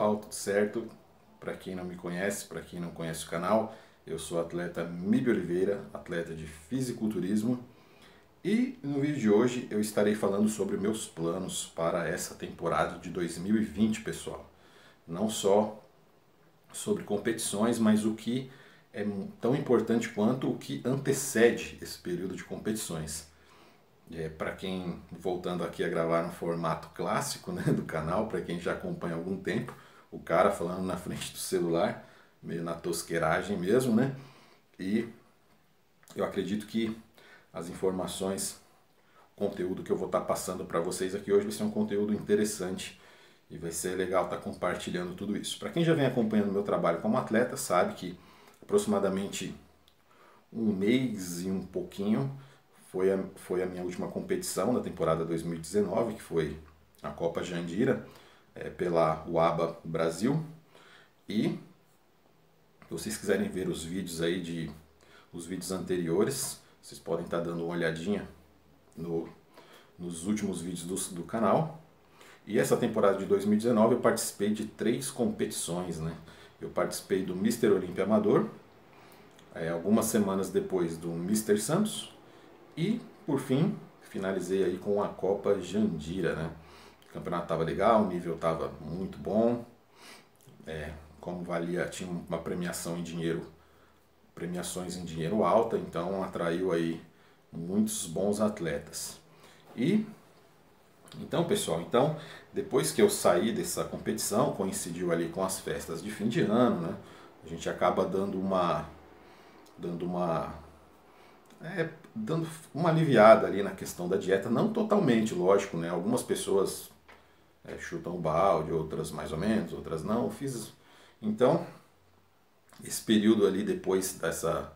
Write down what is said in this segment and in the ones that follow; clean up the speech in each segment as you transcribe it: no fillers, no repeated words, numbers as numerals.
pessoal, tudo certo? Para quem não me conhece, para quem não conhece o canal, eu sou o atleta Mibe Oliveira, atleta de fisiculturismo, e no vídeo de hoje eu estarei falando sobre meus planos para essa temporada de 2020, pessoal. Não só sobre competições, mas o que é tão importante quanto o que antecede esse período de competições. Para quem, voltando aqui a gravar no formato clássico, né, do canal, para quem já acompanha há algum tempo, o cara falando na frente do celular, meio na tosqueiragem mesmo, né? E eu acredito que as informações, o conteúdo que eu vou estar passando para vocês aqui hoje vai ser um conteúdo interessante e vai ser legal estar compartilhando tudo isso. Para quem já vem acompanhando o meu trabalho como atleta, sabe que aproximadamente um mês e um pouquinho foi a minha última competição da temporada 2019, que foi a Copa Jandira, pela UABA Brasil. E se vocês quiserem ver os vídeos aí os vídeos anteriores, vocês podem estar dando uma olhadinha nos últimos vídeos do canal. E essa temporada de 2019 eu participei de 3 competições, né? Eu participei do Mr. Olímpia Amador, algumas semanas depois do Mr. Santos, e por fim finalizei aí com a Copa Jandira, né? O campeonato estava legal, o nível estava muito bom, como valia, tinha uma premiação em dinheiro, premiações em dinheiro alta, então atraiu aí muitos bons atletas. E então, pessoal, depois que eu saí dessa competição, coincidiu ali com as festas de fim de ano, né? A gente acaba dando uma aliviada ali na questão da dieta, não totalmente, lógico, né? Algumas pessoas chutam o balde, outras mais ou menos, outras não. Então, esse período ali depois dessa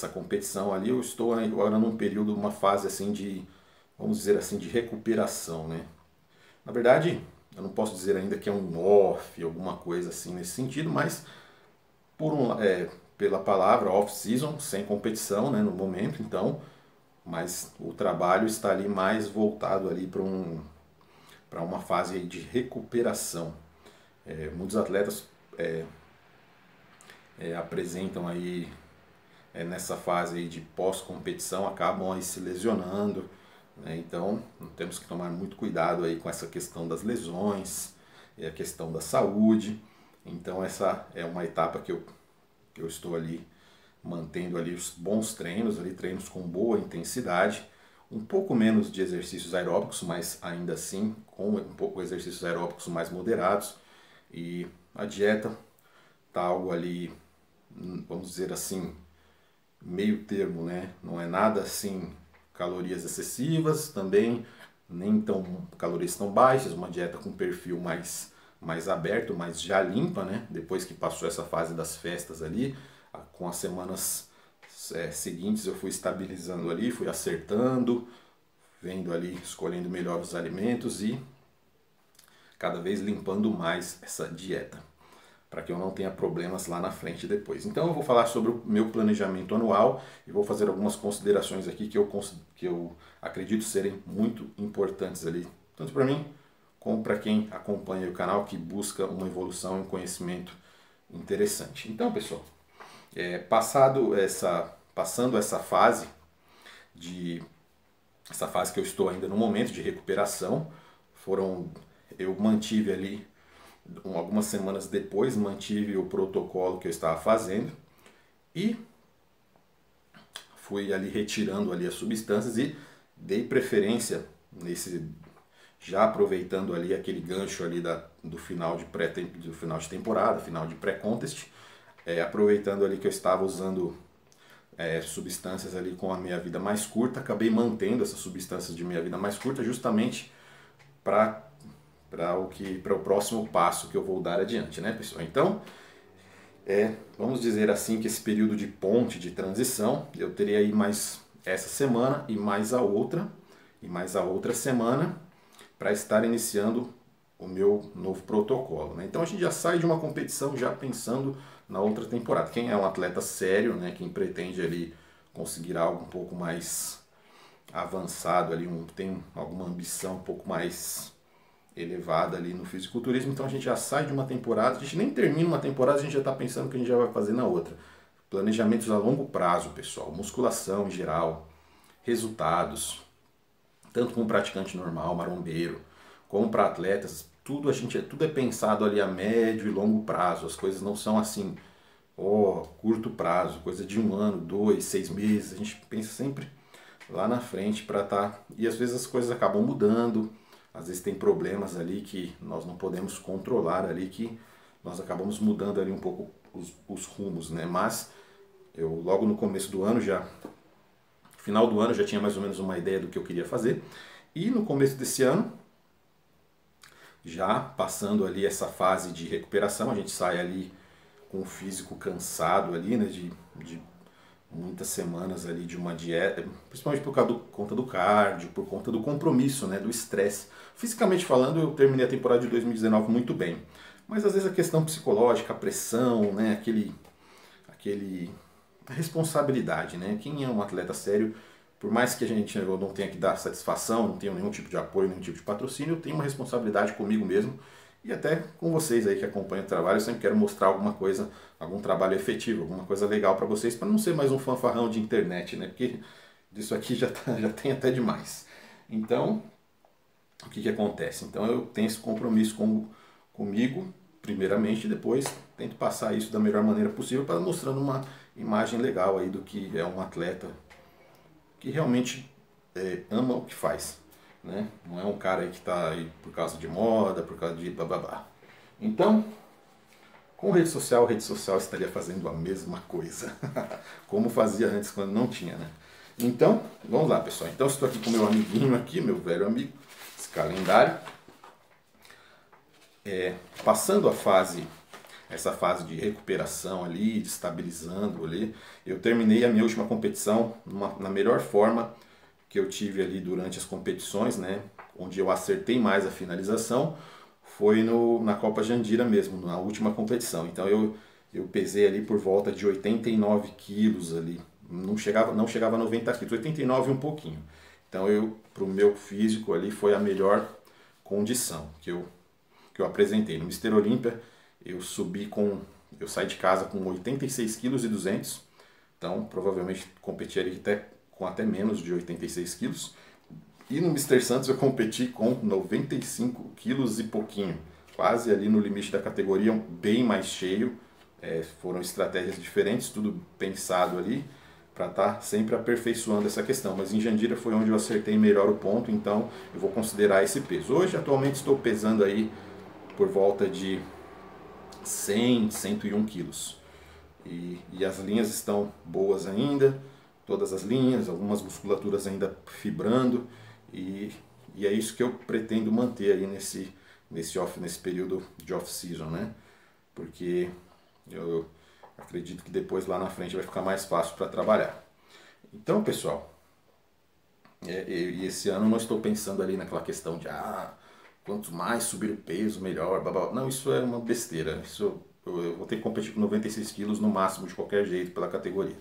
competição ali, eu estou agora num período, uma fase assim de, vamos dizer assim, de recuperação, né? Na verdade, eu não posso dizer ainda que é um off, alguma coisa assim nesse sentido, mas pela palavra off-season, sem competição, né, no momento, então, mas o trabalho está ali mais voltado ali para uma fase aí de recuperação. Muitos atletas apresentam aí nessa fase aí de pós-competição, acabam aí se lesionando, né? Então temos que tomar muito cuidado aí com essa questão das lesões e a questão da saúde. Então essa é uma etapa que eu estou ali mantendo ali os bons treinos, ali treinos com boa intensidade, um pouco menos de exercícios aeróbicos, mas ainda assim com um pouco exercícios aeróbicos mais moderados, e a dieta tá algo ali, vamos dizer assim, meio termo, né? Não é nada assim calorias excessivas, também nem tão calorias tão baixas, uma dieta com perfil mais aberto, mas já limpa, né? Depois que passou essa fase das festas ali, com as semanas seguintes eu fui estabilizando ali, fui acertando, vendo ali, escolhendo melhor os alimentos e cada vez limpando mais essa dieta, para que eu não tenha problemas lá na frente depois. Então eu vou falar sobre o meu planejamento anual e vou fazer algumas considerações aqui que eu acredito serem muito importantes ali, tanto para mim como para quem acompanha o canal, que busca uma evolução e um conhecimento interessante. Então, pessoal, passando essa fase que eu estou ainda no momento de recuperação, eu mantive ali, algumas semanas depois, mantive o protocolo que eu estava fazendo e fui ali retirando ali as substâncias e dei preferência já aproveitando ali aquele gancho ali do final de temporada, final de pré-contest, aproveitando ali que eu estava usando substâncias ali com a meia-vida mais curta, acabei mantendo essas substâncias de meia-vida mais curta justamente para o próximo passo que eu vou dar adiante, né, pessoal? Então, vamos dizer assim que esse período de ponte, de transição, eu terei aí mais essa semana e mais a outra semana para estar iniciando o meu novo protocolo, né? Então a gente já sai de uma competição já pensando na outra temporada. Quem é um atleta sério, né, quem pretende ali conseguir algo um pouco mais avançado ali, tem alguma ambição um pouco mais elevada ali no fisiculturismo, então a gente já sai de uma temporada, a gente nem termina uma temporada, a gente já está pensando o que a gente já vai fazer na outra. Planejamentos a longo prazo, pessoal, musculação em geral, resultados, tanto com praticante normal, marombeiro, como para atletas, tudo é pensado ali a médio e longo prazo, as coisas não são assim, curto prazo, coisa de 1 ano, 2, 6 meses, a gente pensa sempre lá na frente para estar, e às vezes as coisas acabam mudando, às vezes tem problemas ali que nós não podemos controlar ali, que nós acabamos mudando ali um pouco os rumos, né? Mas eu logo no começo do ano final do ano já tinha mais ou menos uma ideia do que eu queria fazer, e no começo desse ano, já passando ali essa fase de recuperação, a gente sai ali com o físico cansado ali, né, de muitas semanas ali de uma dieta, principalmente por conta do cardio, por conta do compromisso, né, do estresse. Fisicamente falando, eu terminei a temporada de 2019 muito bem, mas às vezes a questão psicológica, a pressão, né, a responsabilidade, né? Quem é um atleta sério, por mais que a gente não tenha que dar satisfação, não tenha nenhum tipo de apoio, nenhum tipo de patrocínio, eu tenho uma responsabilidade comigo mesmo e até com vocês aí que acompanham o trabalho. Eu sempre quero mostrar alguma coisa, algum trabalho efetivo, alguma coisa legal para vocês, para não ser mais um fanfarrão de internet, né? Porque disso aqui já tem até demais. Então, o que acontece? Então eu tenho esse compromisso comigo, primeiramente, e depois tento passar isso da melhor maneira possível, para mostrando uma imagem legal aí do que é um atleta que realmente ama o que faz, né? Não é um cara aí que está aí por causa de moda, por causa de bababá. Então, com rede social estaria fazendo a mesma coisa, como fazia antes quando não tinha, né? Então, vamos lá, pessoal. Então, estou aqui com meu amiguinho aqui, meu velho amigo, esse calendário. Passando essa fase de recuperação ali, de estabilizando ali, eu terminei a minha última competição na melhor forma que eu tive ali durante as competições, né? Onde eu acertei mais a finalização, foi na Copa Jandira mesmo, na última competição. Então eu pesei ali por volta de 89 quilos ali, não chegava a 90 quilos, 89 e um pouquinho. Então para o meu físico ali foi a melhor condição que eu apresentei. No Mister Olímpia eu saí de casa com 86,2 kg, então provavelmente competiria com até menos de 86 quilos. E no Mister Santos eu competi com 95 quilos e pouquinho, quase ali no limite da categoria, bem mais cheio. Foram estratégias diferentes, tudo pensado ali para estar sempre aperfeiçoando essa questão. Mas em Jandira foi onde eu acertei melhor o ponto, então eu vou considerar esse peso. Hoje, atualmente, estou pesando aí por volta de 100, 101 quilos. E as linhas estão boas ainda, todas as linhas, algumas musculaturas ainda fibrando, e é isso que eu pretendo manter aí nesse período de off-season, né? Porque eu acredito que depois lá na frente vai ficar mais fácil para trabalhar. Então, pessoal, e esse ano não estou pensando ali naquela questão de quanto mais subir o peso, melhor, blá, blá. Não, isso é uma besteira. Eu vou ter que competir com 96 quilos no máximo de qualquer jeito pela categoria.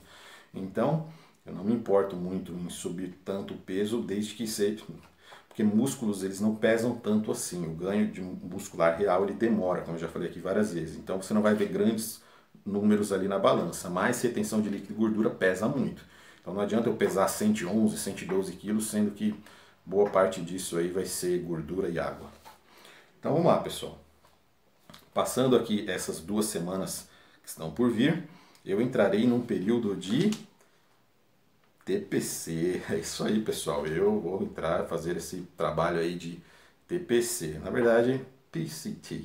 Então, eu não me importo muito em subir tanto peso, desde que seja... Porque músculos, eles não pesam tanto assim. O ganho de muscular real, ele demora, como eu já falei aqui várias vezes. Então, você não vai ver grandes números ali na balança. Mas retenção de líquido e gordura pesa muito. Então, não adianta eu pesar 111, 112 quilos, sendo que boa parte disso aí vai ser gordura e água. Então vamos lá, pessoal. Passando aqui essas 2 semanas que estão por vir, eu entrarei num período de TPC. É isso aí, pessoal. Eu vou fazer esse trabalho aí de TPC. Na verdade, PCT.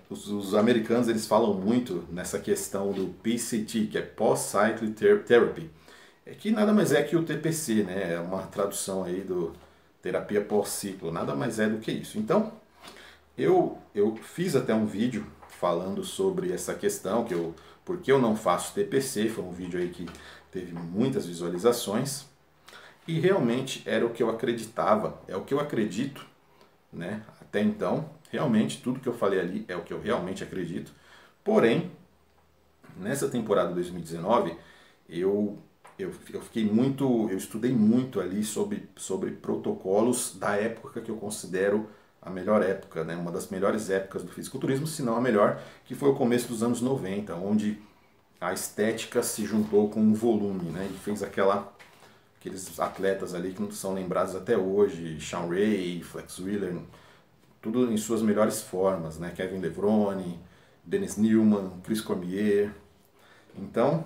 Os americanos, eles falam muito nessa questão do PCT, que é Post-Cycling Therapy. Que nada mais é que o TPC, né? É uma tradução aí do terapia pós-ciclo, nada mais é do que isso. Então, eu fiz até um vídeo falando sobre essa questão, porque eu não faço TPC, foi um vídeo aí que teve muitas visualizações, e realmente era o que eu acreditava, é o que eu acredito, né? Até então, realmente tudo que eu falei ali é o que eu realmente acredito, porém, nessa temporada 2019, eu eu estudei muito ali sobre protocolos da época que eu considero a melhor época, né? Uma das melhores épocas do fisiculturismo, se não a melhor, que foi o começo dos anos 90, onde a estética se juntou com o volume, né? E fez aqueles atletas ali que não são lembrados até hoje, Sean Ray, Flex Wheeler, tudo em suas melhores formas, né? Kevin Levrone, Dennis Neumann, Chris Cormier. Então,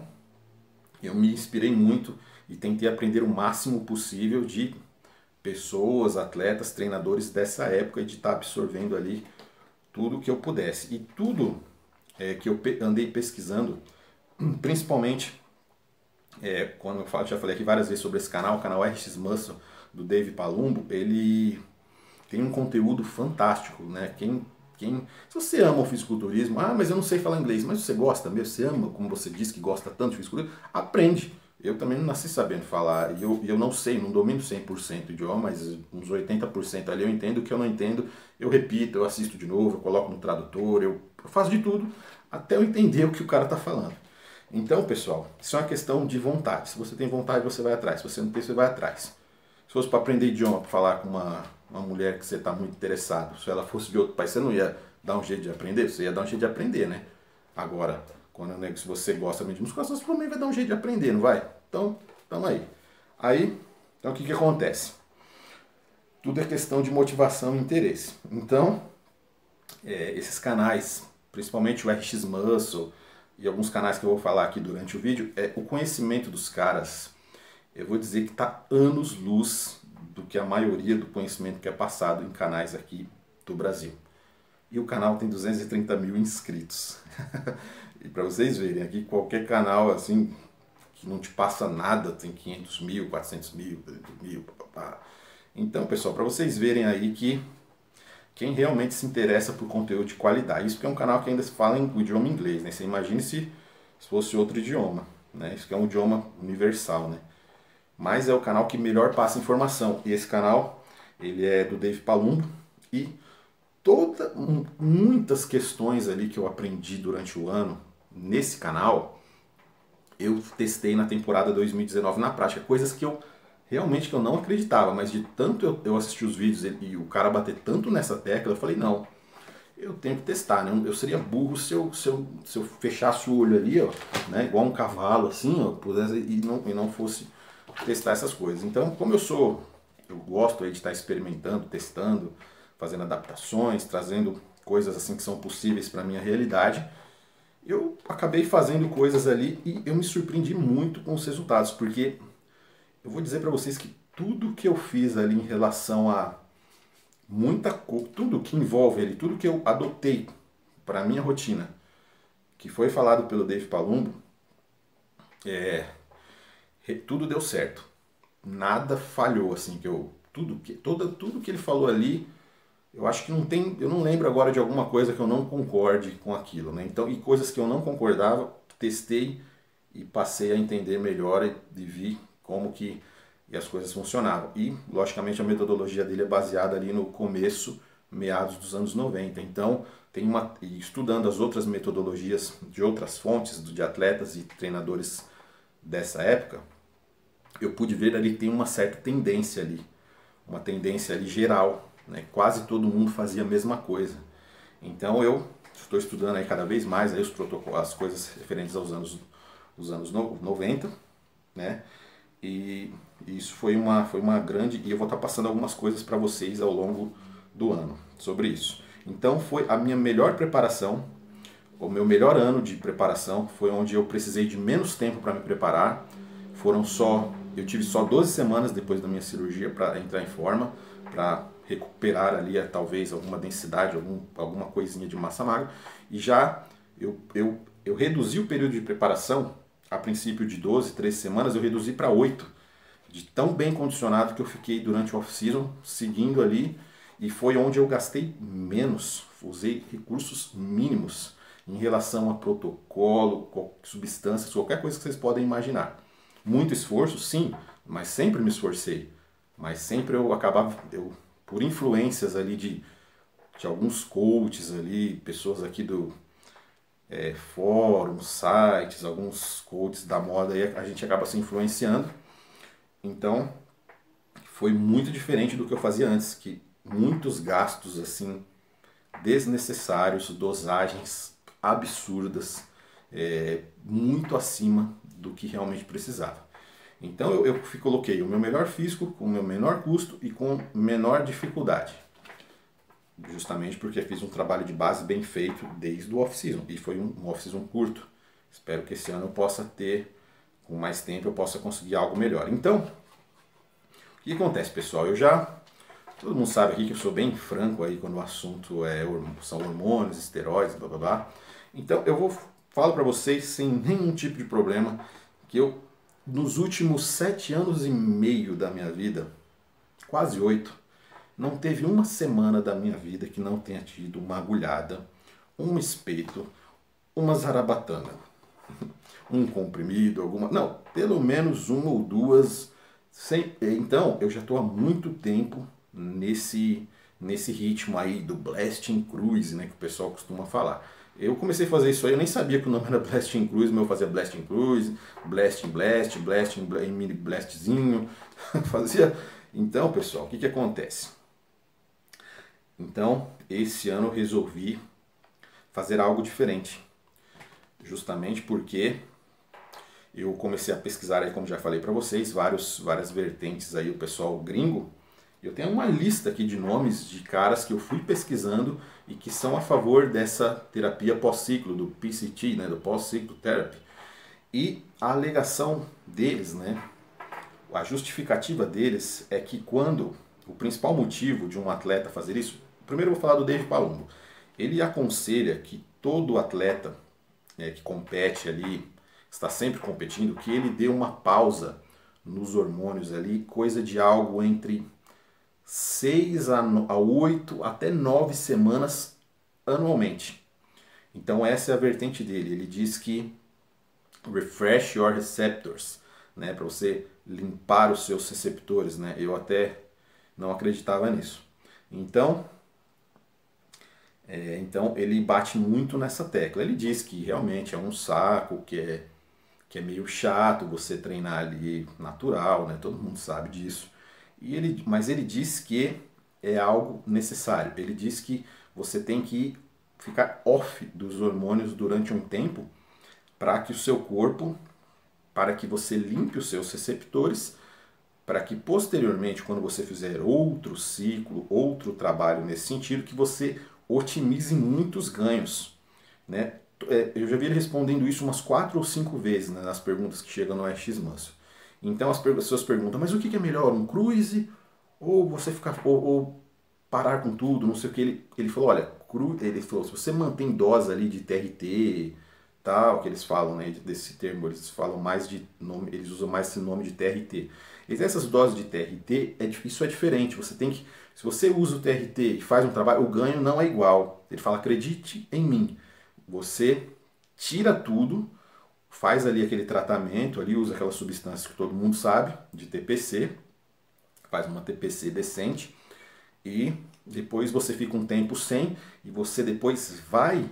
eu me inspirei muito e tentei aprender o máximo possível de pessoas, atletas, treinadores dessa época e de estar absorvendo ali tudo que eu pudesse. E tudo que eu andei pesquisando, principalmente quando já falei aqui várias vezes sobre esse canal, o canal RX Muscle do Dave Palumbo, ele tem um conteúdo fantástico, né? Se você ama o fisiculturismo, mas eu não sei falar inglês, mas você gosta mesmo, você ama, como você disse que gosta tanto de fisiculturismo, aprende. Eu também não nasci sabendo falar, e eu não sei, não domino 100% o idioma, mas uns 80% ali eu entendo, o que eu não entendo, eu repito, eu assisto de novo, eu coloco no tradutor, eu faço de tudo até eu entender o que o cara está falando. Então, pessoal, isso é uma questão de vontade. Se você tem vontade, você vai atrás. Se você não tem, você vai atrás. Se fosse para aprender idioma, para falar com uma mulher que você está muito interessado, se ela fosse de outro país, você não ia dar um jeito de aprender? Você ia dar um jeito de aprender, né? Agora, se você gosta muito de musculação, você também vai dar um jeito de aprender, não vai? Então, tamo aí. Então o que acontece? Tudo é questão de motivação e interesse. Então, esses canais, principalmente o RX Muscle e alguns canais que eu vou falar aqui durante o vídeo, o conhecimento dos caras, eu vou dizer que está anos-luz do que a maioria do conhecimento que é passado em canais aqui do Brasil. E o canal tem 230 mil inscritos. E para vocês verem, aqui qualquer canal assim que não te passa nada tem 500 mil, 400 mil, 300 mil, papapá. Então, pessoal, para vocês verem aí que quem realmente se interessa por conteúdo de qualidade, isso porque é um canal que ainda se fala em idioma inglês, né? Você imagine se fosse outro idioma, né? Isso que é um idioma universal, né? Mas é o canal que melhor passa informação. E esse canal, ele é do Dave Palumbo e muitas questões ali que eu aprendi durante o ano nesse canal, eu testei na temporada 2019 na prática, coisas que eu realmente não acreditava, mas de tanto eu assistir os vídeos e o cara bater tanto nessa tecla, eu falei, não, eu tenho que testar, né? Eu seria burro se eu fechasse o olho ali, ó, né? Igual um cavalo assim, ó, pudesse, e não fosse testar essas coisas. Então, como eu gosto aí de estar experimentando, testando, fazendo adaptações, trazendo coisas assim que são possíveis para a minha realidade, eu acabei fazendo coisas ali e eu me surpreendi muito com os resultados, porque eu vou dizer para vocês que tudo que eu fiz ali em relação a tudo que envolve ali, tudo que eu adotei para a minha rotina, que foi falado pelo Dave Palumbo, tudo deu certo. Nada falhou, assim, tudo que ele falou ali, eu acho que eu não lembro agora de alguma coisa que eu não concorde com aquilo, né? Então, e coisas que eu não concordava, testei e passei a entender melhor e vi como que as coisas funcionavam. E, logicamente, a metodologia dele é baseada ali no começo, meados dos anos 90. Então, e estudando as outras metodologias de outras fontes, de atletas e treinadores dessa época, eu pude ver ali que tem uma certa tendência ali, uma tendência ali geral, né? Quase todo mundo fazia a mesma coisa. Então eu estou estudando aí cada vez mais aí os protocolos, as coisas referentes aos anos 90, né? E isso foi uma grande, e eu vou estar passando algumas coisas para vocês ao longo do ano sobre isso. Então foi a minha melhor preparação, o meu melhor ano de preparação, foi onde eu precisei de menos tempo para me preparar. Eu tive só 12 semanas depois da minha cirurgia para entrar em forma, para recuperar ali talvez alguma densidade, alguma coisinha de massa magra. E já eu reduzi o período de preparação, a princípio de 12, 13 semanas, eu reduzi para 8, de tão bem condicionado que eu fiquei durante o off-season, seguindo ali, e foi onde eu gastei menos, usei recursos mínimos em relação a protocolo, substâncias, qualquer coisa que vocês podem imaginar. Muito esforço, sim, mas sempre me esforcei. Mas sempre eu acabava, por influências ali de alguns coaches ali, pessoas aqui fóruns, sites, alguns coaches da moda, e a gente acaba se influenciando. Então, foi muito diferente do que eu fazia antes, que muitos gastos assim desnecessários, dosagens absurdas, muito acima do que realmente precisava. Então eu coloquei o meu melhor físico com o meu menor custo e com menor dificuldade. Justamente porque fiz um trabalho de base bem feito desde o off-season. E foi um off-season curto. Espero que esse ano eu possa ter, com mais tempo, eu possa conseguir algo melhor. Então, o que acontece, pessoal? Todo mundo sabe aqui que eu sou bem franco aí quando o assunto são hormônios, esteroides, blá blá blá. Então falo para vocês sem nenhum tipo de problema que eu, nos últimos 7 anos e meio da minha vida, quase 8, não teve uma semana da minha vida que não tenha tido uma agulhada, um espeto, uma zarabatana, um comprimido, alguma... Não, pelo menos uma ou duas. Então, eu já estou há muito tempo nesse ritmo aí do Blasting Cruise, né, que o pessoal costuma falar. Eu comecei a fazer isso aí, eu nem sabia que o nome era Blasting Cruise, mas eu fazia Blasting Cruise, Blasting Blast, Blasting Mini Blastzinho, fazia... Então, pessoal, o que acontece? Então, esse ano eu resolvi fazer algo diferente, justamente porque eu comecei a pesquisar aí, como já falei para vocês, várias vertentes aí, o pessoal gringo. Eu tenho uma lista aqui de nomes de caras que eu fui pesquisando e que são a favor dessa terapia pós-ciclo, do PCT, né, do pós-ciclo therapy. E a alegação deles, né, a justificativa deles é que quando o principal motivo de um atleta fazer isso, primeiro eu vou falar do Dave Palumbo. Ele aconselha que todo atleta que compete ali, está sempre competindo, que ele dê uma pausa nos hormônios ali, coisa de algo entre 6 a 8 até 9 semanas anualmente. Então essa é a vertente dele. Ele diz que refresh your receptors, né, para você limpar os seus receptores, né? Eu até não acreditava nisso. Então ele bate muito nessa tecla. Ele diz que realmente é um saco, que é meio chato você treinar ali natural, né? Todo mundo sabe disso. Mas ele diz que é algo necessário. Ele diz que você tem que ficar off dos hormônios durante um tempo para que o seu corpo, para que você limpe os seus receptores, para que posteriormente, quando você fizer outro ciclo, outro trabalho nesse sentido, que você otimize muitos ganhos, né? Eu já vi ele respondendo isso umas 4 ou 5 vezes, né, nas perguntas que chegam no X Manso. Então as pessoas perguntam, mas o que é melhor, um cruise ou você ficar ou parar com tudo, não sei o que. Ele falou, olha, ele falou, se você mantém dose ali de TRT, tal, que eles falam, né, desse termo, eles falam mais de nome, eles usam mais esse nome de TRT. Essas doses de TRT, isso é diferente. Você tem que, se você usa o TRT e faz um trabalho, o ganho não é igual. Ele fala, acredite em mim. Você tira tudo, faz ali aquele tratamento, ali usa aquela substância que todo mundo sabe, de TPC, faz uma TPC decente e depois você fica um tempo sem e você depois vai,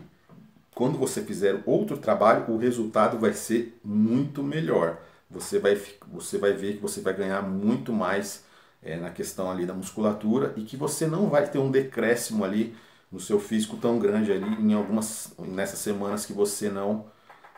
quando você fizer outro trabalho, o resultado vai ser muito melhor. Você vai ver que você vai ganhar muito mais na questão ali da musculatura e que você não vai ter um decréscimo ali no seu físico tão grande ali nessas semanas que você não...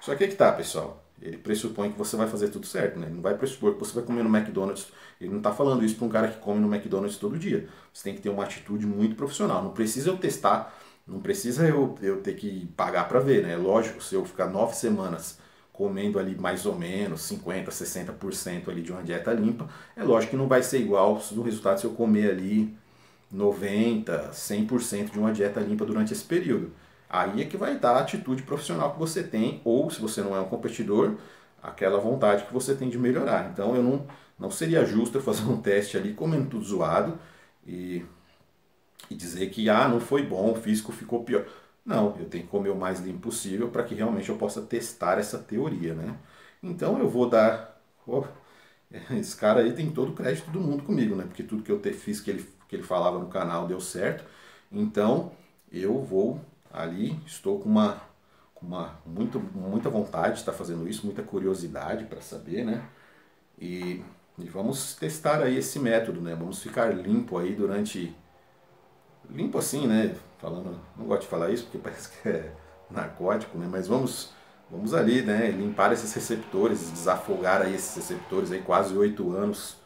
Só que aí que tá, pessoal. Ele pressupõe que você vai fazer tudo certo, né? Ele não vai pressupor que você vai comer no McDonald's. Ele não está falando isso para um cara que come no McDonald's todo dia. Você tem que ter uma atitude muito profissional. Não precisa eu testar, não precisa eu ter que pagar para ver, né? Lógico, se eu ficar 9 semanas comendo ali mais ou menos 50%, 60% ali de uma dieta limpa, é lógico que não vai ser igual no resultado se eu comer ali 90%, 100% de uma dieta limpa durante esse período. Aí é que vai dar a atitude profissional que você tem, ou se você não é um competidor, aquela vontade que você tem de melhorar. Então eu não seria justo eu fazer um teste ali comendo tudo zoado e dizer que não foi bom, o físico ficou pior. Não, eu tenho que comer o mais limpo possível para que realmente eu possa testar essa teoria, né? Então eu vou dar... esse cara aí tem todo o crédito do mundo comigo, né? Porque tudo que eu fiz que ele falava no canal deu certo. Então eu vou ali, estou com uma muita vontade de estar fazendo isso, muita curiosidade para saber, né? E vamos testar aí esse método, né? Vamos ficar limpo aí durante... Limpo assim, né? Falando, não gosto de falar isso porque parece que é narcótico, né? Mas vamos ali, né? Limpar esses receptores, desafogar aí esses receptores aí quase 8 anos,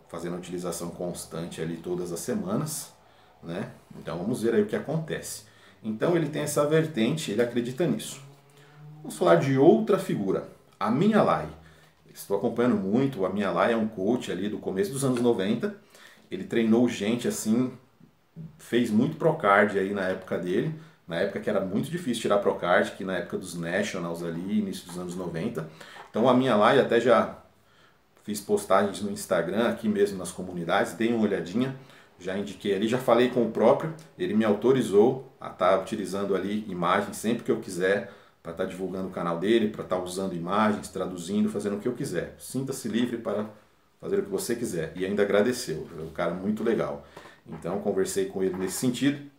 fazendo a utilização constante ali todas as semanas, né? Então vamos ver aí o que acontece. Então ele tem essa vertente, ele acredita nisso. Vamos falar de outra figura, Amin Alai. Estou acompanhando muito, o Amin Alai é um coach ali do começo dos anos 90. Ele treinou gente assim, fez muito Procard aí na época dele, na época que era muito difícil tirar Procard, que na época dos Nationals ali, início dos anos 90. Então a minha live até já fiz postagens no Instagram, aqui mesmo nas comunidades, dei uma olhadinha, já indiquei ali, já falei com o próprio, ele me autorizou a estar utilizando ali imagens sempre que eu quiser, para estar divulgando o canal dele, para estar usando imagens, traduzindo, fazendo o que eu quiser. Sinta-se livre para fazer o que você quiser. E ainda agradeceu, é um cara muito legal. Então conversei com ele nesse sentido.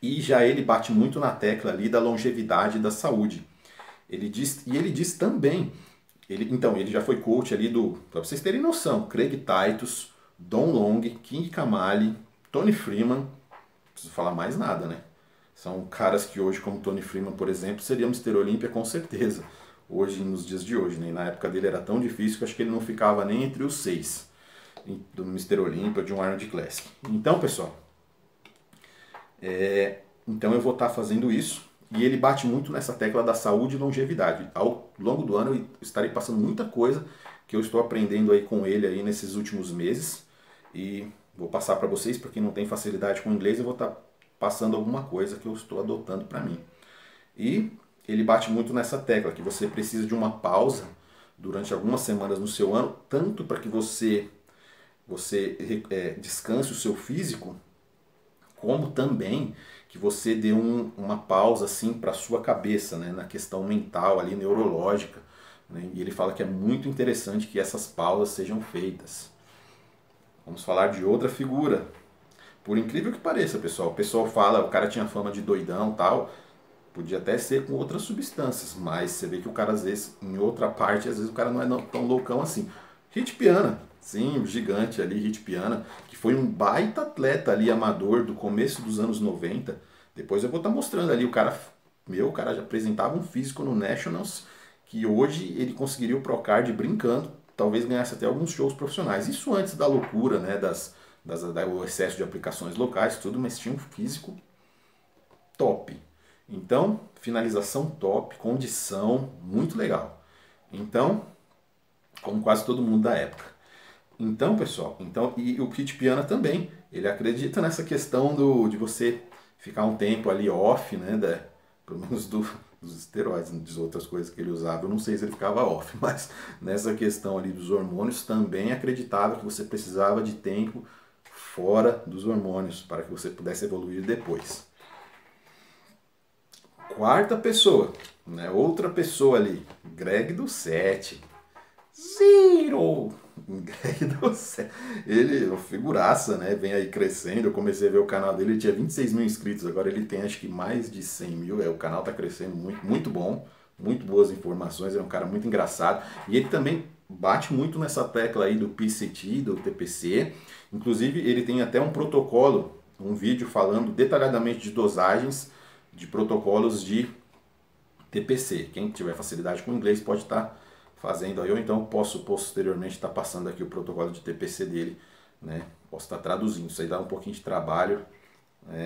E já ele bate muito na tecla ali da longevidade e da saúde. Ele diz também, ele já foi coach ali para vocês terem noção, Craig Titus, Don Long, King Kamali, Tony Freeman, não preciso falar mais nada, né? São caras que hoje, como Tony Freeman, por exemplo, seria Mr. Olímpia com certeza, hoje, nos dias de hoje, né? E na época dele era tão difícil que acho que ele não ficava nem entre os 6 do Mr. Olímpia, de um Arnold Classic. Então, pessoal, então eu vou estar fazendo isso. E ele bate muito nessa tecla da saúde e longevidade. Ao longo do ano eu estarei passando muita coisa que eu estou aprendendo aí com ele aí nesses últimos meses. E vou passar para vocês, para quem não tem facilidade com o inglês, eu vou estar passando alguma coisa que eu estou adotando para mim. E ele bate muito nessa tecla, que você precisa de uma pausa durante algumas semanas no seu ano, tanto para que você descanse o seu físico, como também que você dê uma pausa assim para a sua cabeça, né, na questão mental ali, neurológica, né, e ele fala que é muito interessante que essas pausas sejam feitas. Vamos falar de outra figura. Por incrível que pareça, pessoal, o pessoal fala, o cara tinha fama de doidão, tal, podia até ser com outras substâncias, mas você vê que o cara às vezes, em outra parte, às vezes o cara não é tão loucão assim. Hit Piana, sim, o gigante ali, Hit Piana, que foi um baita atleta ali, amador, do começo dos anos 90. Depois eu vou estar mostrando ali, o cara já apresentava um físico no Nationals, que hoje ele conseguiria o Procard brincando, talvez ganhasse até alguns shows profissionais. Isso antes da loucura, né, do excesso de aplicações locais, tudo, mas tinha um físico top. Então, finalização top, condição, muito legal. Então, como quase todo mundo da época. Então, pessoal, e o Hit Piana também, ele acredita nessa questão de você ficar um tempo ali off, né, pelo menos dos esteroides, das outras coisas que ele usava, eu não sei se ele ficava off, mas nessa questão ali dos hormônios, também acreditava que você precisava de tempo fora dos hormônios para que você pudesse evoluir depois. Quarta pessoa, né, outra pessoa ali, Greg Doucette. Zero! Greg Doucette. Ele é uma figuraça, né? Vem aí crescendo. Eu comecei a ver o canal dele, ele tinha 26 mil inscritos, agora ele tem acho que mais de 100 mil. O canal tá crescendo muito, muito bom, muito boas informações. É um cara muito engraçado. E ele também bate muito nessa tecla aí do PCT, do TPC. Inclusive, ele tem até um protocolo, um vídeo falando detalhadamente de dosagens de protocolos de TPC. Quem tiver facilidade com inglês pode estar fazendo aí, ou então posso posteriormente estar passando aqui o protocolo de TPC dele, né? Posso estar traduzindo, isso aí dá um pouquinho de trabalho,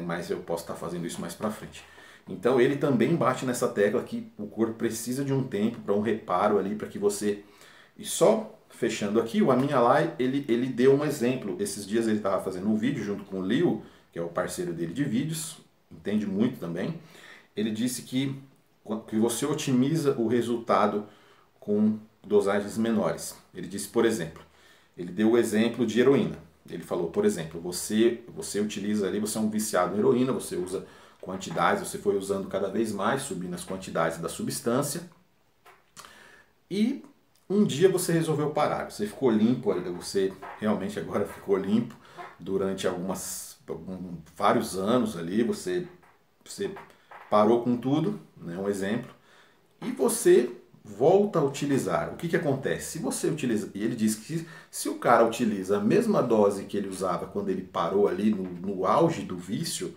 mas eu posso estar fazendo isso mais pra frente. Então ele também bate nessa tecla que o corpo precisa de um tempo para um reparo ali, para que você... E só fechando aqui, o Amin Alai, ele deu um exemplo. Esses dias ele estava fazendo um vídeo junto com o Liu, que é o parceiro dele de vídeos, entende muito também. Ele disse que você otimiza o resultado com dosagens menores. Ele disse, por exemplo, ele deu o exemplo de heroína. Ele falou, por exemplo, você utiliza ali, você é um viciado em heroína, você usa quantidades, você foi usando cada vez mais, subindo as quantidades da substância, e um dia você resolveu parar, você ficou limpo, você realmente agora ficou limpo durante vários anos ali, você parou com tudo, né, um exemplo, e você volta a utilizar. O que acontece? Se você utiliza, e ele diz que se o cara utiliza a mesma dose que ele usava quando ele parou ali no auge do vício,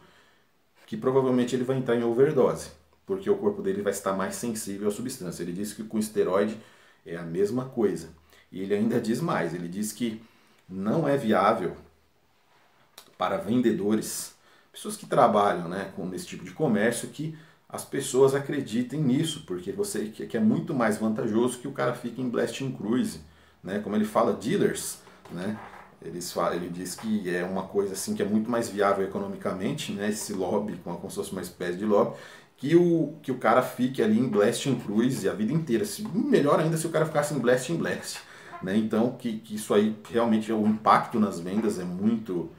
que provavelmente ele vai entrar em overdose, porque o corpo dele vai estar mais sensível à substância. Ele diz que com esteroide é a mesma coisa. E ele ainda diz mais, ele diz que não é viável para vendedores, pessoas que trabalham, né, com esse tipo de comércio, que as pessoas acreditem nisso, porque você que é muito mais vantajoso que o cara fique em Blast and Cruise, né, como ele fala, dealers, né, ele diz que é uma coisa assim que é muito mais viável economicamente, né, esse lobby, como se fosse uma espécie de lobby, que o cara fique ali em Blast and Cruise a vida inteira. Melhor ainda se o cara ficasse em Blast and Blast, né, então que isso aí realmente o impacto nas vendas é muito,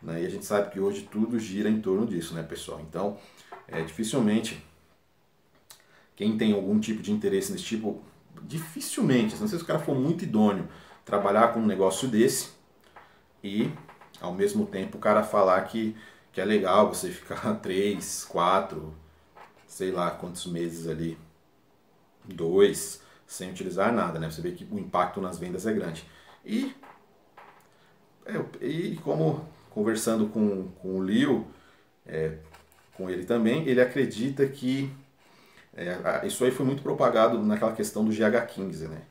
né, e a gente sabe que hoje tudo gira em torno disso, né, pessoal. Então, dificilmente quem tem algum tipo de interesse nesse tipo, dificilmente, não sei se o cara for muito idôneo, trabalhar com um negócio desse e ao mesmo tempo o cara falar que é legal você ficar 3, 4, sei lá quantos meses ali, 2, sem utilizar nada, né? Você vê que o impacto nas vendas é grande. E como conversando com o Leo, com ele também, ele acredita que isso aí foi muito propagado naquela questão do GH15, né?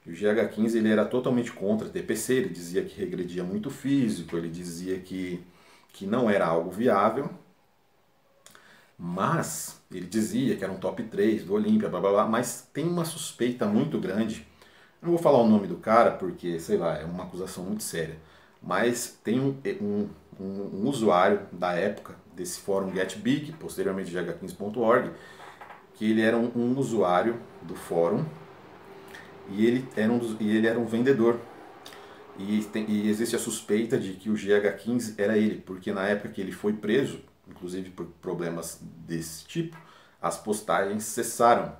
E o GH15 ele era totalmente contra a TPC, ele dizia que regredia muito físico, ele dizia que não era algo viável, mas ele dizia que era um top 3 do Olímpia, blá blá blá, mas tem uma suspeita muito grande. Não vou falar o nome do cara porque, sei lá, é uma acusação muito séria, mas tem um usuário da época desse fórum GetBig, posteriormente gh15.org, que ele era um usuário do fórum e ele era um vendedor. E existe a suspeita de que o GH15 era ele, porque na época que ele foi preso, inclusive por problemas desse tipo, as postagens cessaram.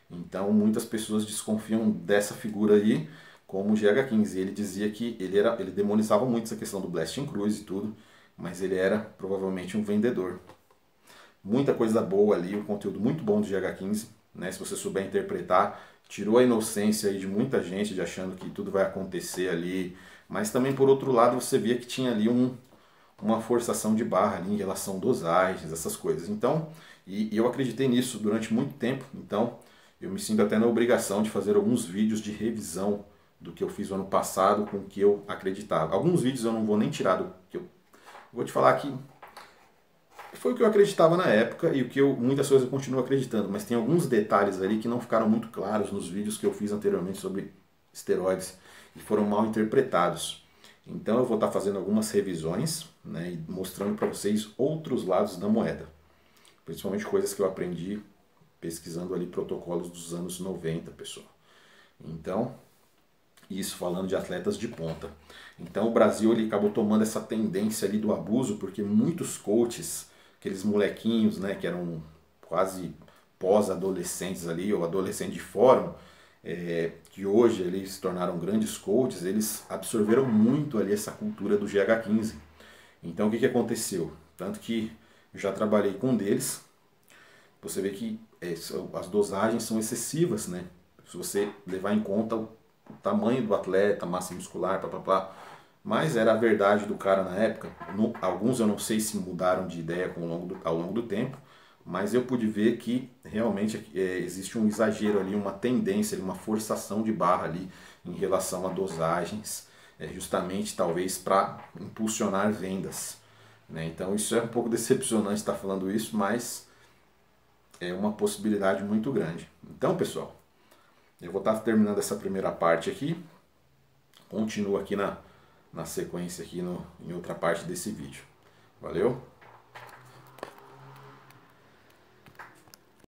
Então muitas pessoas desconfiam dessa figura aí como o GH15. Ele dizia que ele demonizava muito essa questão do Blast and Cruise e tudo, mas ele era provavelmente um vendedor. Muita coisa boa ali, um conteúdo muito bom do GH15, né? Se você souber interpretar, tirou a inocência aí de muita gente de achando que tudo vai acontecer ali, mas também por outro lado você via que tinha ali uma forçação de barra ali em relação a dosagens, essas coisas. Então, e eu acreditei nisso durante muito tempo, então eu me sinto até na obrigação de fazer alguns vídeos de revisão do que eu fiz no ano passado com o que eu acreditava. Alguns vídeos eu não vou nem tirar do que eu vou te falar que foi o que eu acreditava na época e o que muitas coisas eu continuo acreditando, mas tem alguns detalhes ali que não ficaram muito claros nos vídeos que eu fiz anteriormente sobre esteroides e foram mal interpretados. Então eu vou estar fazendo algumas revisões, né, e mostrando para vocês outros lados da moeda, principalmente coisas que eu aprendi pesquisando ali protocolos dos anos 90, pessoal. Então, isso falando de atletas de ponta. Então o Brasil ele acabou tomando essa tendência ali do abuso, porque muitos coaches, aqueles molequinhos, né, que eram quase pós-adolescentes ali, ou adolescentes de fórum, que hoje eles se tornaram grandes coaches, eles absorveram muito ali essa cultura do GH15. Então o que aconteceu? Tanto que eu já trabalhei com um deles, você vê que as dosagens são excessivas, né? Se você levar em conta o tamanho do atleta, massa muscular, mas era a verdade do cara na época. Alguns eu não sei se mudaram de ideia ao longo do tempo, mas eu pude ver que realmente existe um exagero ali, uma tendência, uma forçação de barra ali em relação a dosagens, justamente talvez para impulsionar vendas, né? Então isso é um pouco decepcionante estar falando isso, mas é uma possibilidade muito grande. Então, pessoal, eu vou estar terminando essa primeira parte aqui, continuo aqui na sequência aqui em outra parte desse vídeo. Valeu?